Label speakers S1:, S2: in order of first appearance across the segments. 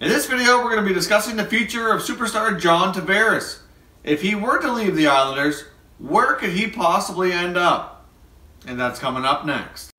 S1: In this video, we're going to be discussing the future of superstar John Tavares. If he were to leave the Islanders, where could he possibly end up? And that's coming up next.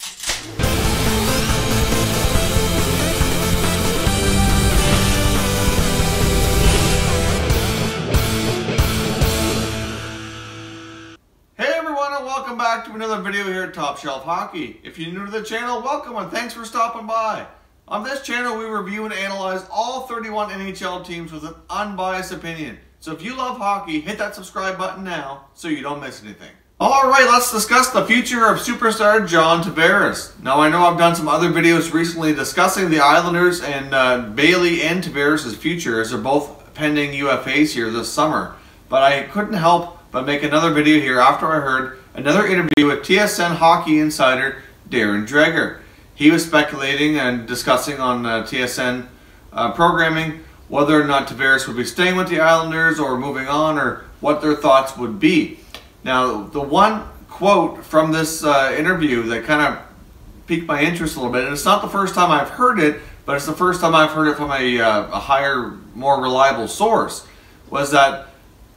S1: Hey everyone, and welcome back to another video here at Top Shelf Hockey. If you're new to the channel, welcome and thanks for stopping by. On this channel, we review and analyze all 31 NHL teams with an unbiased opinion. So if you love hockey, hit that subscribe button now so you don't miss anything. Alright, let's discuss the future of superstar John Tavares. Now, I know I've done some other videos recently discussing the Islanders and Bailey and Tavares' future, as they're both pending UFAs here this summer. But I couldn't help but make another video here after I heard another interview with TSN hockey insider Darren Dreger. He was speculating and discussing on TSN programming whether or not Tavares would be staying with the Islanders or moving on, or what their thoughts would be. Now, the one quote from this interview that kind of piqued my interest a little bit, and it's not the first time I've heard it, but it's the first time I've heard it from a higher, more reliable source, was that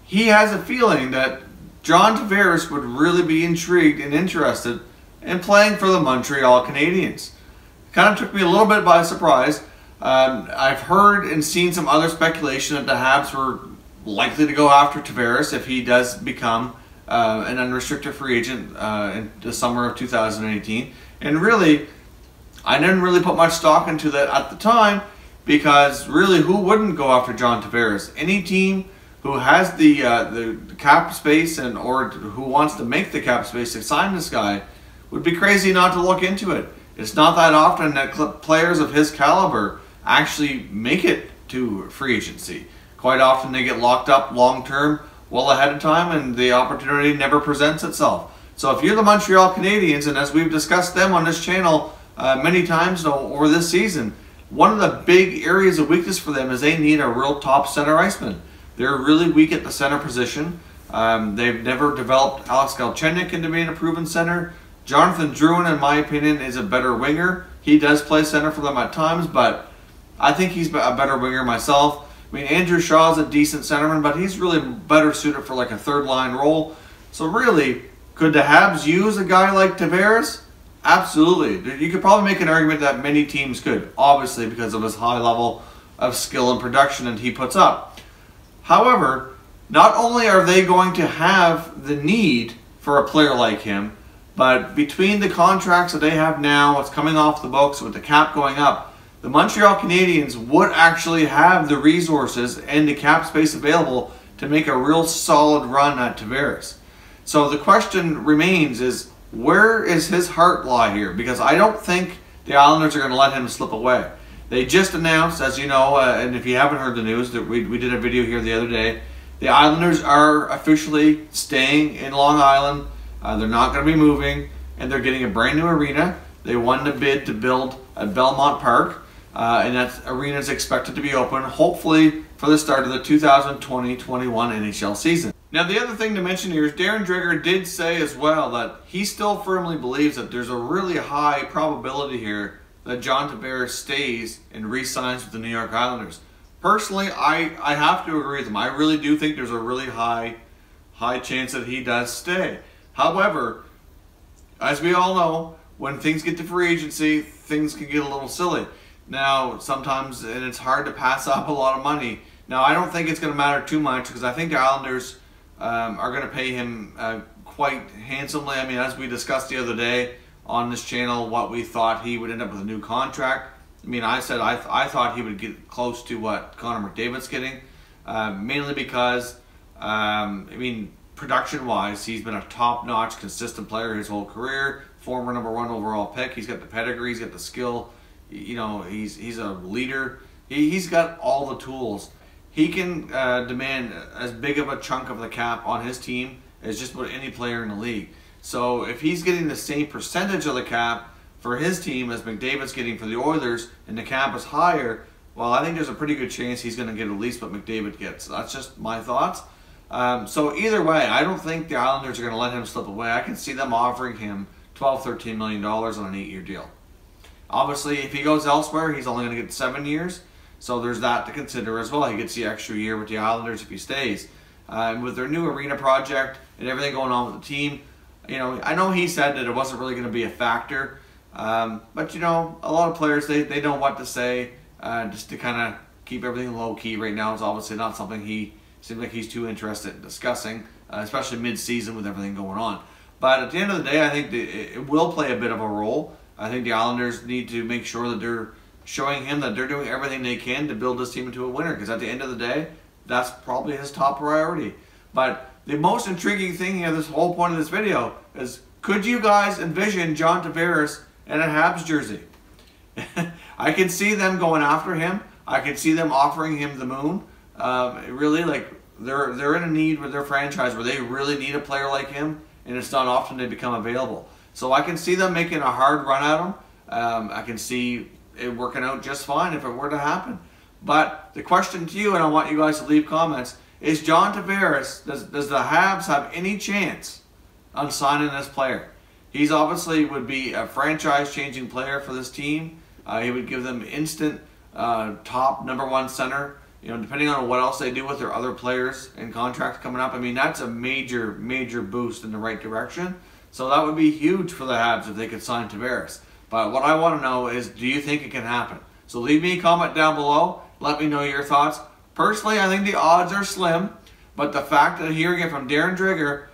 S1: he has a feeling that John Tavares would really be intrigued and interested in playing for the Montreal Canadiens. Kind of took me a little bit by surprise. I've heard and seen some other speculation that the Habs were likely to go after Tavares if he does become an unrestricted free agent in the summer of 2018. And really, I didn't really put much stock into that at the time, because really, who wouldn't go after John Tavares? Any team who has the cap space or who wants to make the cap space to sign this guy would be crazy not to look into it. It's not that often that players of his caliber actually make it to free agency. Quite often they get locked up long term, well ahead of time, and the opportunity never presents itself. So if you're the Montreal Canadiens, and as we've discussed them on this channel many times over this season, one of the big areas of weakness for them is they need a real top center iceman. They're really weak at the center position. They've never developed Alex Galchenyuk into being a proven center. Jonathan Drouin, in my opinion, is a better winger. He does play center for them at times, but I think he's a better winger myself. I mean, Andrew Shaw's a decent centerman, but he's really better suited for like a third line role. So really, could the Habs use a guy like Tavares? Absolutely. You could probably make an argument that many teams could, obviously because of his high level of skill and production that he puts up. However, not only are they going to have the need for a player like him, but between the contracts that they have now, what's coming off the books with the cap going up, the Montreal Canadiens would actually have the resources and the cap space available to make a real solid run at Tavares. So the question remains is, where is his heart lie here? Because I don't think the Islanders are going to let him slip away. They just announced, as you know, and if you haven't heard the news, that we did a video here the other day, the Islanders are officially staying in Long Island. They're not going to be moving, and they're getting a brand new arena. They won the bid to build at Belmont Park, and that arena is expected to be open, hopefully, for the start of the 2020-21 NHL season. Now, the other thing to mention here is Darren Dreger did say as well that he still firmly believes that there's a really high probability here that John Tavares stays and re-signs with the New York Islanders. Personally, I have to agree with him. I really do think there's a really high chance that he does stay. However, as we all know, when things get to free agency, things can get a little silly. Now, sometimes, and it's hard to pass up a lot of money. Now, I don't think it's going to matter too much, because I think the Islanders are going to pay him quite handsomely. I mean, as we discussed the other day on this channel, what we thought he would end up with a new contract. I mean, I said I thought he would get close to what Connor McDavid's getting, mainly because, I mean, production-wise, he's been a top-notch, consistent player his whole career. Former #1 overall pick. He's got the pedigree. He's got the skill. You know, he's a leader. He's got all the tools. He can demand as big of a chunk of the cap on his team as just about any player in the league. So if he's getting the same percentage of the cap for his team as McDavid's getting for the Oilers, and the cap is higher, well, I think there's a pretty good chance he's going to get at least what McDavid gets. That's just my thoughts. So either way, I don't think the Islanders are going to let him slip away. I can see them offering him $12, $13 million on an 8-year deal. Obviously, if he goes elsewhere, he's only going to get 7 years. So there's that to consider as well. He gets the extra year with the Islanders if he stays. With their new arena project and everything going on with the team, you know, I know he said that it wasn't really going to be a factor. But, you know, a lot of players, they know what to say just to kind of keep everything low-key right now. It's obviously not something he seems like he's too interested in discussing, especially mid-season with everything going on. But at the end of the day, I think it will play a bit of a role. I think the Islanders need to make sure that they're showing him that they're doing everything they can to build this team into a winner, because at the end of the day, that's probably his top priority. But the most intriguing thing here, this whole point of this video, is could you guys envision John Tavares in a Habs jersey? I can see them going after him. I can see them offering him the moon. Really, like, they're in a need with their franchise where they really need a player like him, and it's not often they become available. So I can see them making a hard run at him. I can see it working out just fine if it were to happen. But the question to you, and I want you guys to leave comments, is John Tavares, does the Habs have any chance on signing this player? He's obviously would be a franchise-changing player for this team. He would give them instant top #1 center. You know, depending on what else they do with their other players and contracts coming up. I mean, that's a major, major boost in the right direction. So that would be huge for the Habs if they could sign Tavares. But what I want to know is, do you think it can happen? So leave me a comment down below. Let me know your thoughts. Personally, I think the odds are slim. But the fact that hearing it from Darren Dreger,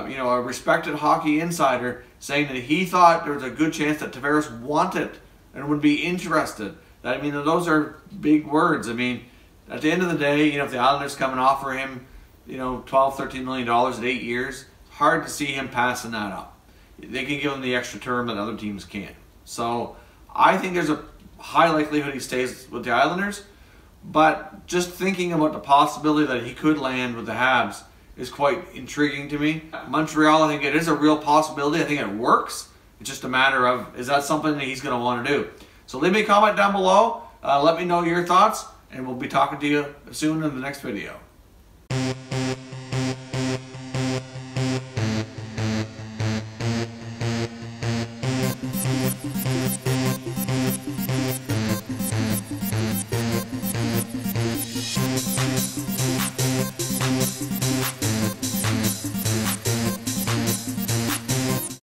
S1: you know, a respected hockey insider, saying that he thought there was a good chance that Tavares wanted and would be interested. I mean, those are big words. I mean, at the end of the day, you know, if the Islanders come and offer him, you know, $12, $13 million at 8 years, it's hard to see him passing that up. They can give him the extra term that other teams can't. So I think there's a high likelihood he stays with the Islanders. But just thinking about the possibility that he could land with the Habs is quite intriguing to me. Montreal, I think it is a real possibility. I think it works. It's just a matter of, is that something that he's going to want to do? So leave me a comment down below. Let me know your thoughts, and we'll be talking to you soon in the next video.